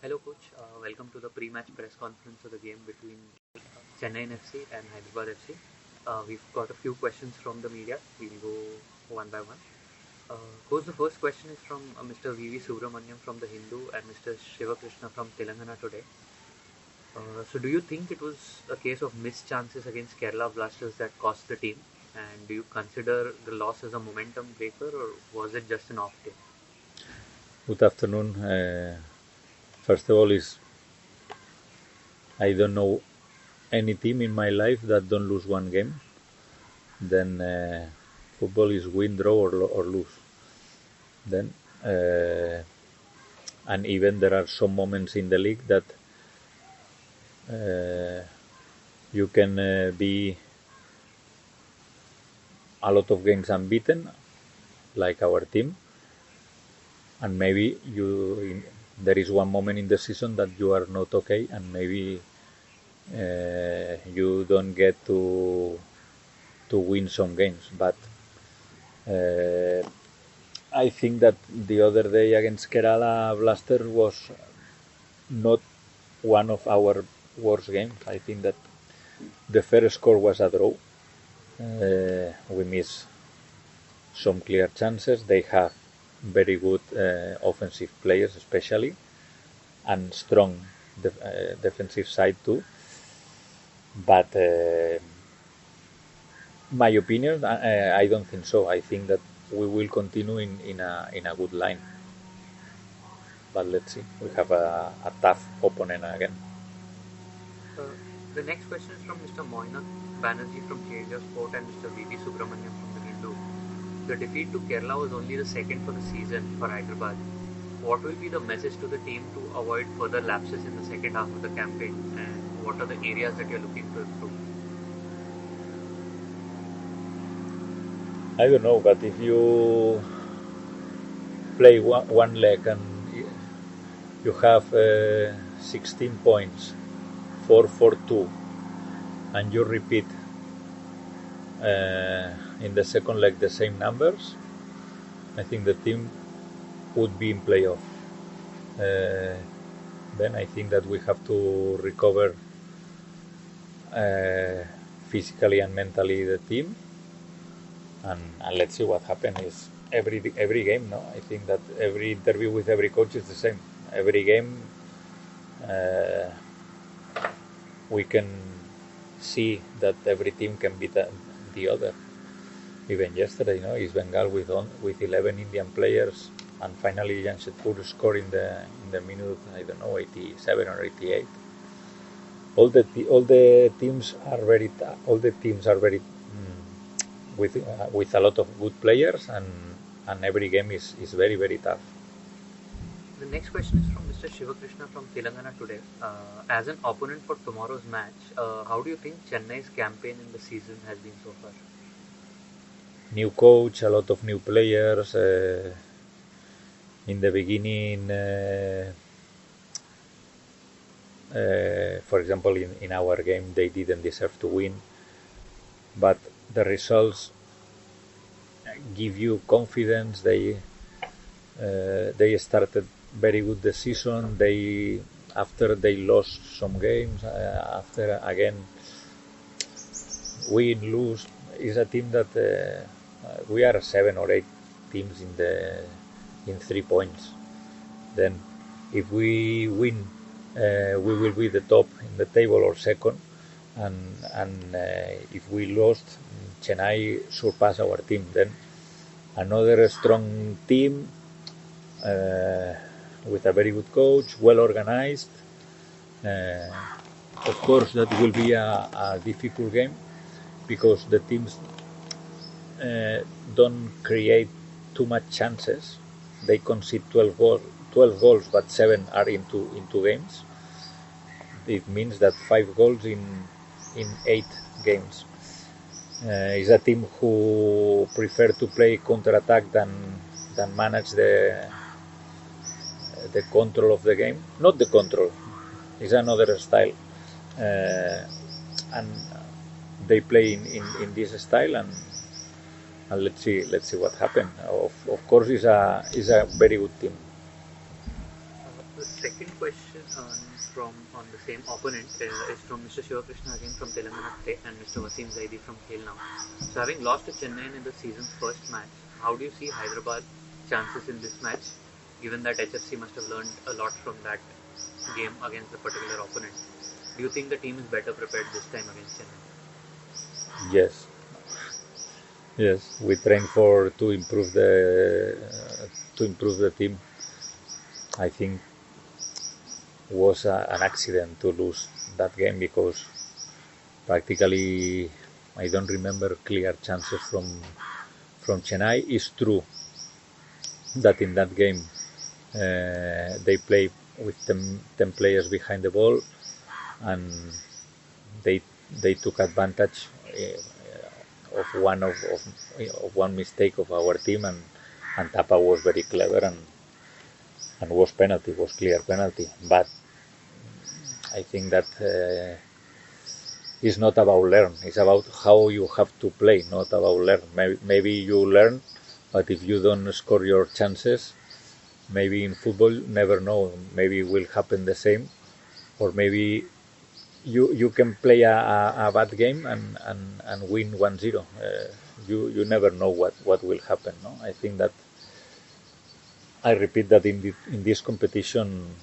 Hello, coach. Welcome to the pre-match press conference of the game between Chennaiyin FC and Hyderabad FC. We've got a few questions from the media. We'll go one by one. Coach, the first question is from Mr. V.V. Subramaniam from the Hindu and Mr. Shivakrishna from Telangana today. So, do you think it was a case of missed chances against Kerala Blasters that cost the team? And do you consider the loss as a momentum breaker, or was it just an off day? Good afternoon. First of all, I don't know any team in my life that don't lose one game. Then football is win, draw, or lose. Then and even there are some moments in the league that you can be a lot of games unbeaten, like our team, and maybe there is one moment in the season that you are not okay, and maybe you don't get to win some games. But I think that the other day against Kerala Blaster was not one of our worst games. I think that the first score was a draw. We missed some clear chances. They have very good offensive players, especially, and strong defensive side too. But my opinion, I don't think so. I think that we will continue in a good line. But let's see. We have a tough opponent again. The next question is from Mr. Moinat Banerjee from Cheja Sport and Mr. V.V. Subramaniam from the Hindu. The defeat to Kerala was only the second for the season for Hyderabad. What will be the message to the team to avoid further lapses in the second half of the campaign, and what are the areas that you're looking to improve? I don't know, but if you play one leg and you have 16 points, 4-4-2, and you repeat in the second leg the same numbers, I think the team would be in playoff. Then I think that we have to recover physically and mentally the team, and let's see what happens. Is every game, no? I think that every interview with every coach is the same. Every game we can see that every team can beat the other. Even yesterday, East Bengal with 11 Indian players, and finally Jamshedpur scored in the minute, I don't know, 87 or 88. All the teams are very with a lot of good players, and every game is very, very tough. The next question is from Mr. Shivakrishna from Telangana today. As an opponent for tomorrow's match, how do you think Chennai's campaign in the season has been so far? New coach, a lot of new players. In the beginning, for example, in our game, they didn't deserve to win, but the results give you confidence. They started very good the season. After they lost some games, after again win, lose, is a team that we are 7 or 8 teams in 3 points. Then if we win, we will be the top in the table or second, and if we lost, Chennai surpass our team. Then another strong team with a very good coach, well organized. Of course, that will be a difficult game because the teams don't create too much chances. They concede 12 goals, but 7 are into games. It means that 5 goals in 8 games. Is a team who prefer to play counter-attack than manage the control of the game. Not the control. It's another style. And they play in this style, and let's see what happens. Of course, it's a very good team. The second question on the same opponent is from Mr. Shivakrishna again from Telangana State and Mr. Wasim Zaidi from Khel Now. So having lost to Chennai in the season's first match, how do you see Hyderabad chances in this match, given that HFC must have learned a lot from that game against the particular opponent? Do you think the team is better prepared this time against Chennai? Yes. Yes, we train to improve the team. I think was an accident to lose that game because practically I don't remember clear chances from Chennai. It's true that in that game they play with 10 players behind the ball and they took advantage of one mistake of our team and Tapa was very clever and was clear penalty. But I think that it's not about learn. It's about how you have to play, not about learn. Maybe you learn, but if you don't score your chances, maybe in football, never know. Maybe it will happen the same, or maybe you can play a bad game and win 1-0. You never know what will happen. No, I think that I repeat that in this competition,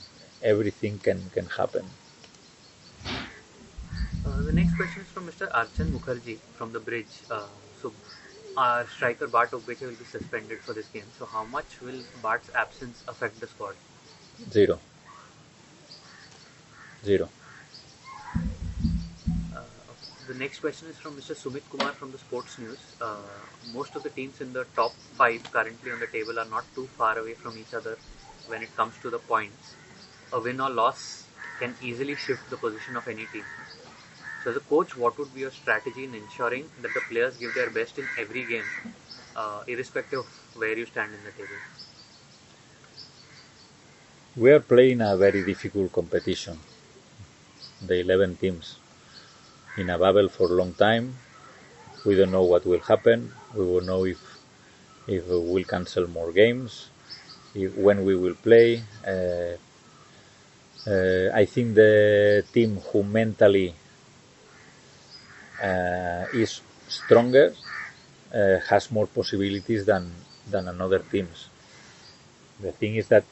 everything can happen. The next question is from Mr. Archan Mukherjee from the Bridge. So our striker Bartok will be suspended for this game. So how much will Bart's absence affect the squad? Zero. The next question is from Mr. Sumit Kumar from the Sports News. Most of the teams in the top 5 currently on the table are not too far away from each other when it comes to the points. A win or loss can easily shift the position of any team. So as a coach, what would be your strategy in ensuring that the players give their best in every game, irrespective of where you stand in the table? We are playing a very difficult competition. The 11 teams in a bubble for a long time. We don't know what will happen. We will know if we will cancel more games, when we will play. I think the team who mentally is stronger has more possibilities than another teams. The thing is that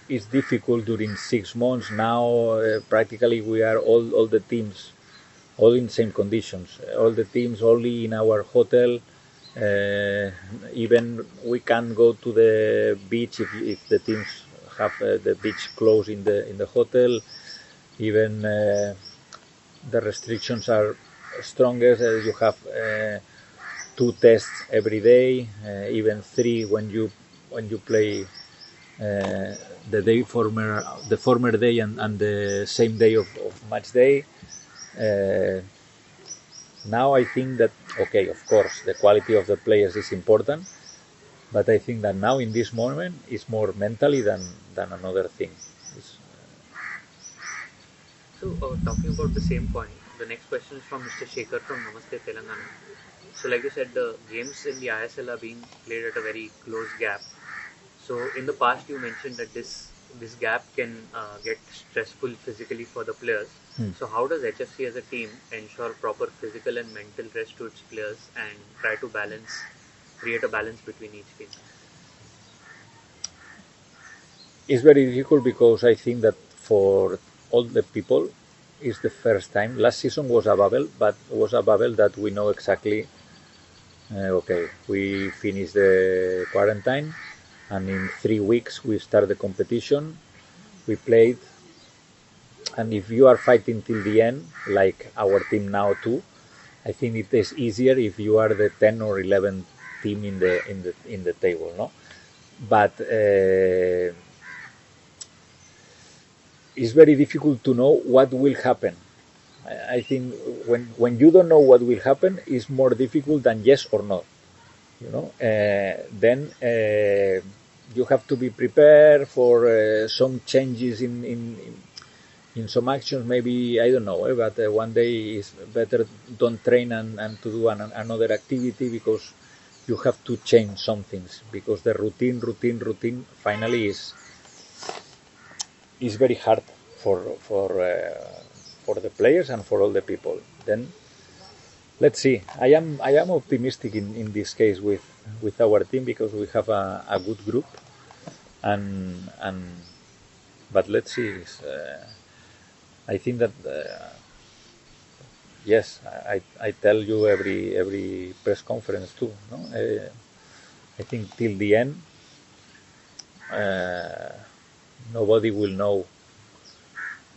it's difficult during 6 months now. Practically we are all the teams all in same conditions. All the teams only in our hotel. Even we can go to the beach if the teams have the beach closed in the hotel. Even the restrictions are stronger. You have 2 tests every day, even 3 when you play the former day and the same day of match day. Now I think that, okay, of course, the quality of the players is important, but I think that now in this moment it's more mentally than another thing. So talking about the same point, the next question is from Mr. Shekhar from Namaste Telangana. So like you said, the games in the ISL are being played at a very close gap. So in the past you mentioned that this gap can get stressful physically for the players. So how does HFC as a team ensure proper physical and mental rest to its players and try to create a balance between each team? It's very difficult because I think that for all the people it's the first time. Last season was a bubble, but was a bubble that we know exactly, okay, we finish the quarantine and in 3 weeks we start the competition. We played, and if you are fighting till the end, like our team now too, I think it is easier if you are the 10 or 11 team in the table, no? But it's very difficult to know what will happen. I think when you don't know what will happen, it's more difficult than yes or no. You know, then you have to be prepared for some changes in some actions. Maybe, I don't know, but one day is better don't train and to do another activity because you have to change some things because the routine finally is very hard for the players and for all the people. Then let's see. I am optimistic in this case with our team because we have a good group, and but let's see. I think that yes, I tell you every press conference too. No, I think till the end, nobody will know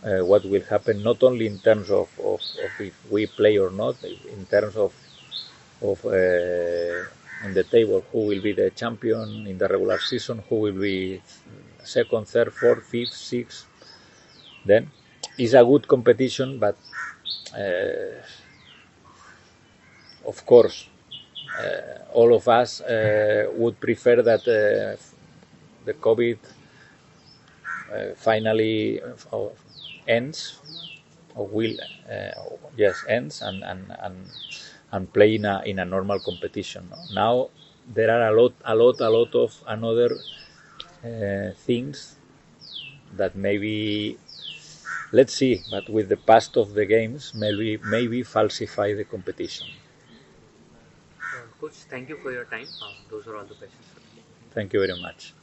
what will happen. Not only in terms of if we play or not, in terms of in the table, who will be the champion in the regular season, who will be second, third, fourth, fifth, sixth. Then it's a good competition, but of course, all of us would prefer that the COVID finally ends, or will ends, and play in a normal competition. No? Now there are a lot of another things that maybe, let's see, but with the past of the games, maybe falsify the competition. Coach, thank you for your time. Those are all the questions. Thank you very much.